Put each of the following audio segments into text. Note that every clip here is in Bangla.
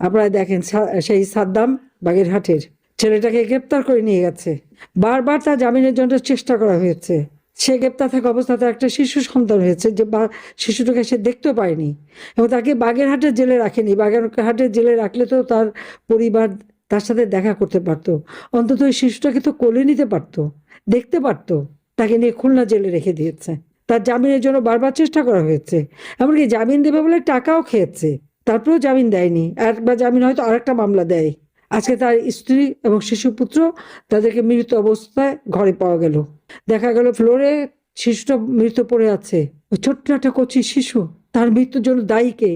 আপনারা দেখেন সেই সাদ্দাম বাগেরহাটের ছেলেটাকে গ্রেপ্তার করে নিয়ে গেছে, বারবার তার জামিনের জন্য চেষ্টা করা হয়েছে। সে গ্রেপ্তার থাকা অবস্থাতে একটা শিশু সন্তান হয়েছে, যে শিশুটাকে সে দেখতেও পায়নি, এবং তাকে বাগেরহাটের জেলে রাখেনি। বাগেরহাটের জেলে রাখলে তো তার পরিবার তার সাথে দেখা করতে পারতো, অন্তত ওই শিশুটাকে তো কোলে নিতে পারতো, দেখতে পারতো। তাকে নিয়ে খুলনা জেলে রেখে দিয়েছে। তার জামিনের জন্য বারবার চেষ্টা করা হয়েছে, এমনকি জামিন দেবে বলে টাকাও খেয়েছে, তারপরেও জামিন দেয়নি। একবার জামিন হয়তো আরেকটা মামলা দেয়। আজকে তার স্ত্রী এবং শিশুপুত্র, তাদেরকে মৃত অবস্থায় ঘরে পাওয়া গেল। দেখা গেল ফ্লোরে শিশুটা মৃত পড়ে আছে, ছোট্ট একটা কচি শিশু। তার মৃত্যুর জন্য দায়ী কে?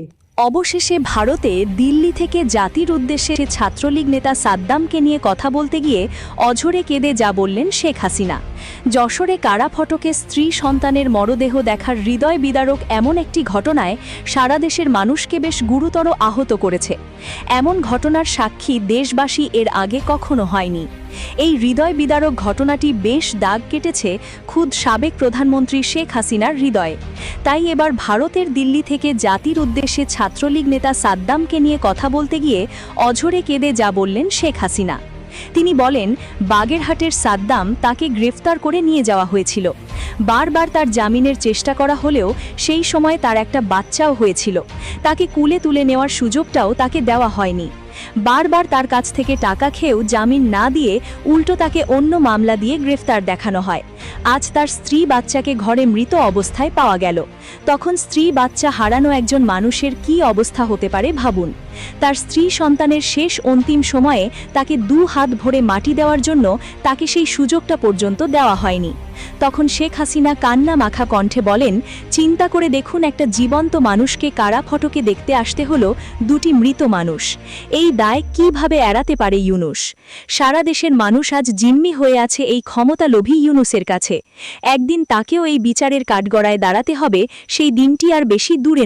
অবশেষে ভারতে দিল্লি থেকে জাতির উদ্দেশ্যে ছাত্রলীগ নেতা সাদ্দামকে নিয়ে কথা বলতে গিয়ে অঝরে কেঁদে যা বললেন শেখ হাসিনা। যশোরে কারা ফটকে স্ত্রী সন্তানের মরদেহ দেখার হৃদয় বিদারক এমন একটি ঘটনায় সারা দেশের মানুষকে বেশ গুরুতর আহত করেছে। এমন ঘটনার সাক্ষী দেশবাসী এর আগে কখনো হয়নি। এই হৃদয় বিদারক ঘটনাটি বেশ দাগ কেটেছে খুদ সাবেক প্রধানমন্ত্রী শেখ হাসিনার হৃদয়ে। তাই এবার ভারতের দিল্লি থেকে জাতির উদ্দেশ্যে ছাত্রলীগ নেতা সাদ্দামকে নিয়ে কথা বলতে গিয়ে অঝরে কেঁদে যা বললেন শেখ হাসিনা। তিনি বলেন, বাগেরহাটের সাদ্দাম তাকে গ্রেফতার করে নিয়ে যাওয়া হয়েছিল। বারবার তার জামিনের চেষ্টা করা হলেও সেই সময় তার একটা বাচ্চাও হয়েছিল। তাকে কুলে তুলে নেওয়ার সুযোগটাও তাকে দেওয়া হয়নি। বারবার তার কাছ থেকে টাকা খেয়েও জামিন না দিয়ে উল্টো তাকে অন্য মামলা দিয়ে গ্রেফতার দেখানো হয়। আজ তার স্ত্রী বাচ্চাকে ঘরে মৃত অবস্থায় পাওয়া গেল। তখন স্ত্রী বাচ্চা হারানো একজন মানুষের কী অবস্থা হতে পারে ভাবুন। তার স্ত্রী সন্তানের শেষ অন্তিম সময়ে তাকে 2 হাত ভরে মাটি দেওয়ার জন্য তাকে সেই সুযোগটা পর্যন্ত দেওয়া হয়নি। তখন শেখ হাসিনা কান্না মাখা কণ্ঠে বলেন, চিন্তা করে দেখুন, একটা জীবন্ত মানুষকে কারা ফটকে দেখতে আসতে হলো 2টি মৃত মানুষ। এই দায় কিভাবে এড়াতে পারে ইউনূস? সারা দেশের মানুষ আজ জিম্মি হয়ে আছে এই ক্ষমতালোভী ইউনূসের কাছে। একদিন তাকেও এই বিচারের কাঠগড়ায় দাঁড়াতে হবে, সেই দিনটি আর বেশি দূরে